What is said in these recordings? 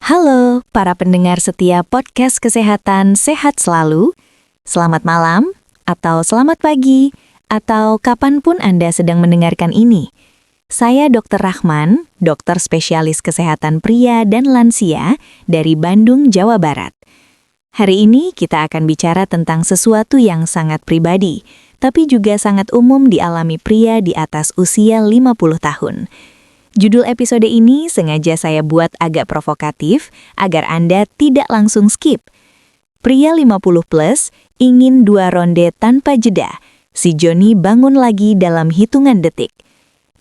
Halo, para pendengar setia podcast kesehatan sehat selalu. Selamat malam, atau selamat pagi, atau kapanpun Anda sedang mendengarkan ini. Saya Dr. Rahman, dokter spesialis kesehatan pria dan lansia dari Bandung, Jawa Barat. Hari ini kita akan bicara tentang sesuatu yang sangat pribadi, tapi juga sangat umum dialami pria di atas usia 50 tahun. Judul episode ini sengaja saya buat agak provokatif agar Anda tidak langsung skip. Pria 50 plus ingin 2 ronde tanpa jeda. Si Joni bangun lagi dalam hitungan detik.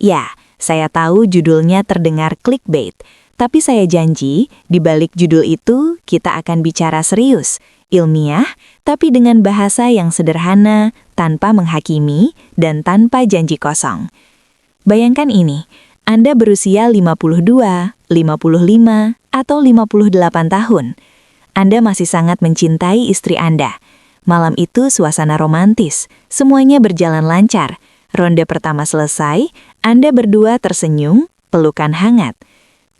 Ya, saya tahu judulnya terdengar clickbait, tapi saya janji di balik judul itu kita akan bicara serius, ilmiah, tapi dengan bahasa yang sederhana, tanpa menghakimi, dan tanpa janji kosong. Bayangkan ini, Anda berusia 52, 55, atau 58 tahun. Anda masih sangat mencintai istri Anda. Malam itu suasana romantis, semuanya berjalan lancar. Ronde pertama selesai, Anda berdua tersenyum, pelukan hangat.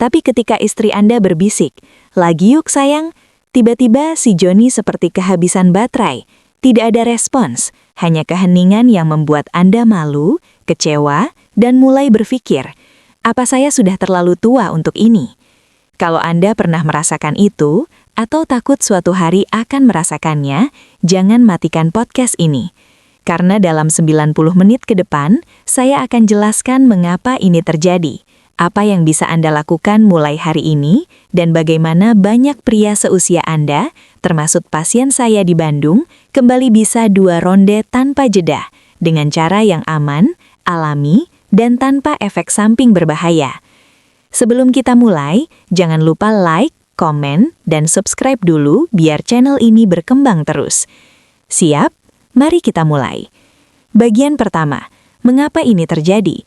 Tapi ketika istri Anda berbisik, "Lagi yuk sayang," tiba-tiba si Joni seperti kehabisan baterai. Tidak ada respons, hanya keheningan yang membuat Anda malu, kecewa, dan mulai berpikir, apa saya sudah terlalu tua untuk ini? Kalau Anda pernah merasakan itu, atau takut suatu hari akan merasakannya, jangan matikan podcast ini. Karena dalam 90 menit ke depan, saya akan jelaskan mengapa ini terjadi, apa yang bisa Anda lakukan mulai hari ini, dan bagaimana banyak pria seusia Anda, termasuk pasien saya di Bandung, kembali bisa 2 ronde tanpa jeda, dengan cara yang aman, alami, dan tanpa efek samping berbahaya. Sebelum kita mulai, jangan lupa like, komen, dan subscribe dulu biar channel ini berkembang terus. Siap? Mari kita mulai. Bagian pertama, mengapa ini terjadi?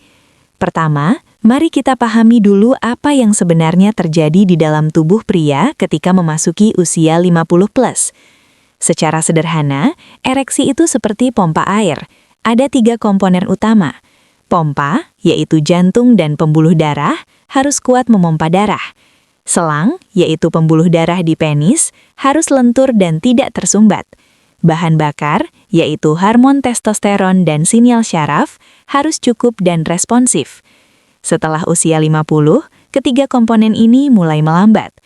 Pertama, mari kita pahami dulu apa yang sebenarnya terjadi di dalam tubuh pria ketika memasuki usia 50 plus. Secara sederhana, ereksi itu seperti pompa air. Ada 3 komponen utama. Pompa, yaitu jantung dan pembuluh darah, harus kuat memompa darah. Selang, yaitu pembuluh darah di penis, harus lentur dan tidak tersumbat. Bahan bakar, yaitu hormon testosteron dan sinyal syaraf, harus cukup dan responsif. Setelah usia 50, ketiga komponen ini mulai melambat.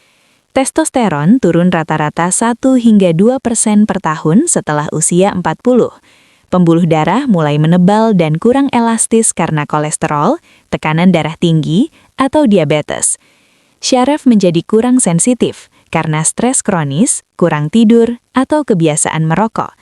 Testosteron turun rata-rata 1 hingga 2% per tahun setelah usia 40. Pembuluh darah mulai menebal dan kurang elastis karena kolesterol, tekanan darah tinggi, atau diabetes. Syaraf menjadi kurang sensitif karena stres kronis, kurang tidur, atau kebiasaan merokok.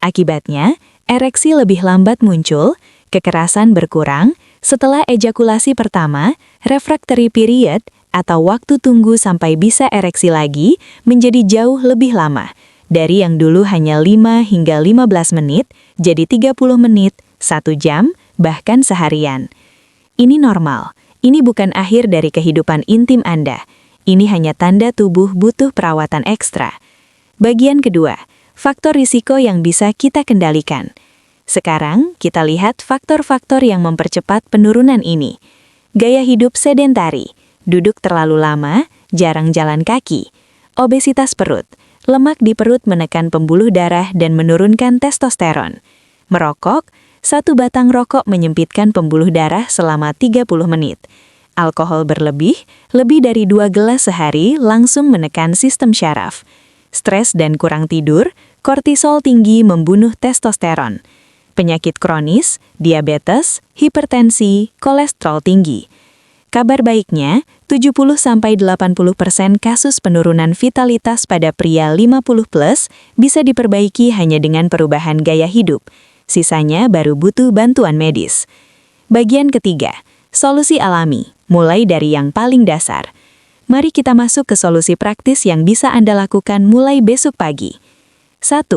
Akibatnya, ereksi lebih lambat muncul, kekerasan berkurang, setelah ejakulasi pertama, refractory period, atau waktu tunggu sampai bisa ereksi lagi, menjadi jauh lebih lama. Dari yang dulu hanya 5 hingga 15 menit, jadi 30 menit, 1 jam, bahkan seharian. Ini normal. Ini bukan akhir dari kehidupan intim Anda. Ini hanya tanda tubuh butuh perawatan ekstra. Bagian kedua, faktor risiko yang bisa kita kendalikan. Sekarang, kita lihat faktor-faktor yang mempercepat penurunan ini. Gaya hidup sedentari, duduk terlalu lama, jarang jalan kaki, obesitas perut, lemak di perut menekan pembuluh darah dan menurunkan testosteron. Merokok, 1 batang rokok menyempitkan pembuluh darah selama 30 menit. Alkohol berlebih, lebih dari 2 gelas sehari langsung menekan sistem syaraf. Stres dan kurang tidur, kortisol tinggi membunuh testosteron. Penyakit kronis, diabetes, hipertensi, kolesterol tinggi. Kabar baiknya, 70-80% kasus penurunan vitalitas pada pria 50 plus bisa diperbaiki hanya dengan perubahan gaya hidup. Sisanya baru butuh bantuan medis. Bagian ketiga, solusi alami, mulai dari yang paling dasar. Mari kita masuk ke solusi praktis yang bisa Anda lakukan mulai besok pagi. 1.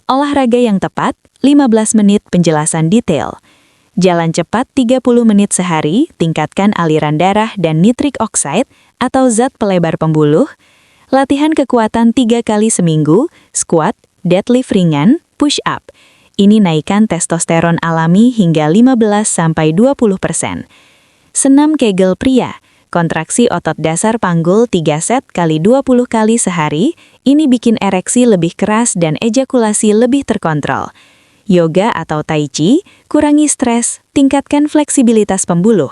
Olahraga yang tepat, 15 menit penjelasan detail. Jalan cepat 30 menit sehari, tingkatkan aliran darah dan nitric oxide atau zat pelebar pembuluh. Latihan kekuatan 3 kali seminggu, squat, deadlift ringan, push up. Ini naikkan testosteron alami hingga 15-20%. Senam Kegel pria, Kontraksi otot dasar panggul 3 set kali 20 kali sehari, ini bikin ereksi lebih keras dan ejakulasi lebih terkontrol. Yoga atau tai chi, kurangi stres, tingkatkan fleksibilitas pembuluh.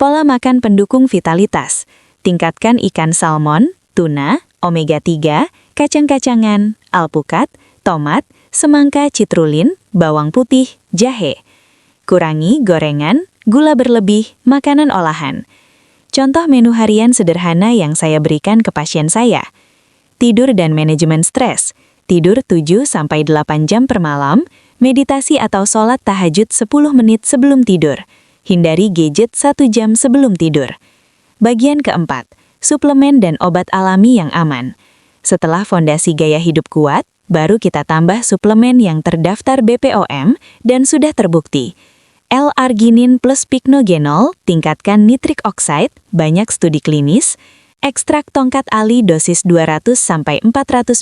Pola makan pendukung vitalitas, tingkatkan ikan salmon, tuna, omega 3, kacang-kacangan, alpukat, tomat, semangka citrulin, bawang putih, jahe. Kurangi gorengan, gula berlebih, makanan olahan. Contoh menu harian sederhana yang saya berikan ke pasien saya. Tidur dan manajemen stres. Tidur 7-8 jam per malam, meditasi atau sholat tahajud 10 menit sebelum tidur. Hindari gadget 1 jam sebelum tidur. Bagian keempat, suplemen dan obat alami yang aman. Setelah fondasi gaya hidup kuat, baru kita tambah suplemen yang terdaftar BPOM dan sudah terbukti. L-arginin plus pycnogenol, tingkatkan nitrik oxide, banyak studi klinis, ekstrak tongkat ali dosis 200-400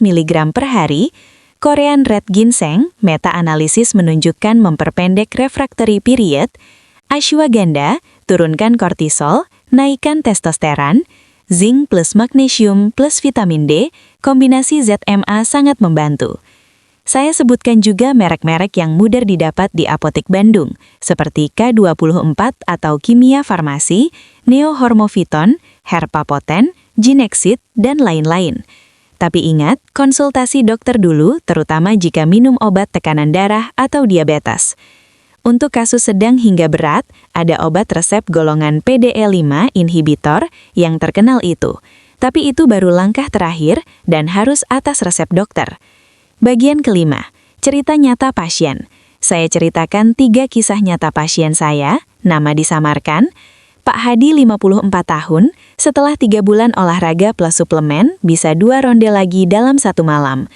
mg per hari, Korean red ginseng, meta-analisis menunjukkan memperpendek refractory period, ashwagandha, turunkan kortisol, naikkan testosteron, zinc plus magnesium plus vitamin D, kombinasi ZMA sangat membantu. Saya sebutkan juga merek-merek yang mudah didapat di apotek Bandung, seperti K24 atau Kimia Farmasi, Neo Hormoviton, Herpapoten, Ginexit, dan lain-lain. Tapi ingat, konsultasi dokter dulu, terutama jika minum obat tekanan darah atau diabetes. Untuk kasus sedang hingga berat, ada obat resep golongan PDE5 inhibitor yang terkenal itu. Tapi itu baru langkah terakhir dan harus atas resep dokter. Bagian kelima, cerita nyata pasien. Saya ceritakan 3 kisah nyata pasien saya, nama disamarkan. Pak Hadi 54 tahun, setelah 3 bulan olahraga plus suplemen, bisa 2 ronde lagi dalam 1 malam.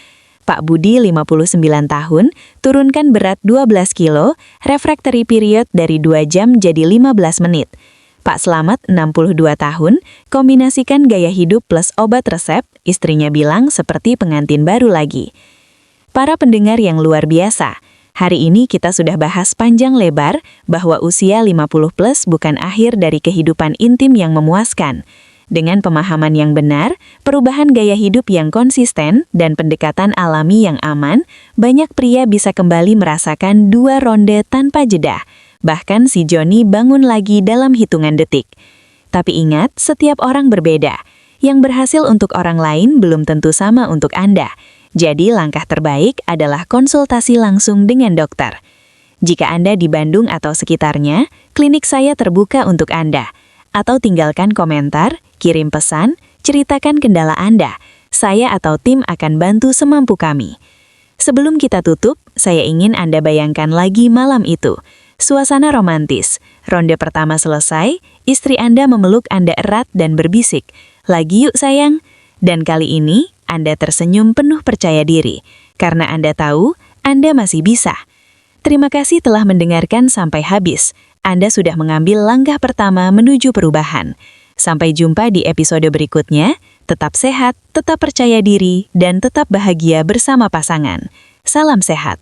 Pak Budi 59 tahun, turunkan berat 12 kilo, refractory period dari 2 jam jadi 15 menit. Pak Slamet 62 tahun, kombinasikan gaya hidup plus obat resep, istrinya bilang seperti pengantin baru lagi. Para pendengar yang luar biasa, hari ini kita sudah bahas panjang lebar bahwa usia 50 plus bukan akhir dari kehidupan intim yang memuaskan. Dengan pemahaman yang benar, perubahan gaya hidup yang konsisten, dan pendekatan alami yang aman, banyak pria bisa kembali merasakan 2 ronde tanpa jeda. Bahkan si Joni bangun lagi dalam hitungan detik. Tapi ingat, setiap orang berbeda. Yang berhasil untuk orang lain belum tentu sama untuk Anda. Jadi langkah terbaik adalah konsultasi langsung dengan dokter. Jika Anda di Bandung atau sekitarnya, klinik saya terbuka untuk Anda. Atau tinggalkan komentar, kirim pesan, ceritakan kendala Anda. Saya atau tim akan bantu semampu kami. Sebelum kita tutup, saya ingin Anda bayangkan lagi malam itu. Suasana romantis. Ronde pertama selesai, istri Anda memeluk Anda erat dan berbisik, "Lagi yuk sayang." Dan kali ini, Anda tersenyum penuh percaya diri, karena Anda tahu Anda masih bisa. Terima kasih telah mendengarkan sampai habis. Anda sudah mengambil langkah pertama menuju perubahan. Sampai jumpa di episode berikutnya. Tetap sehat, tetap percaya diri, dan tetap bahagia bersama pasangan. Salam sehat.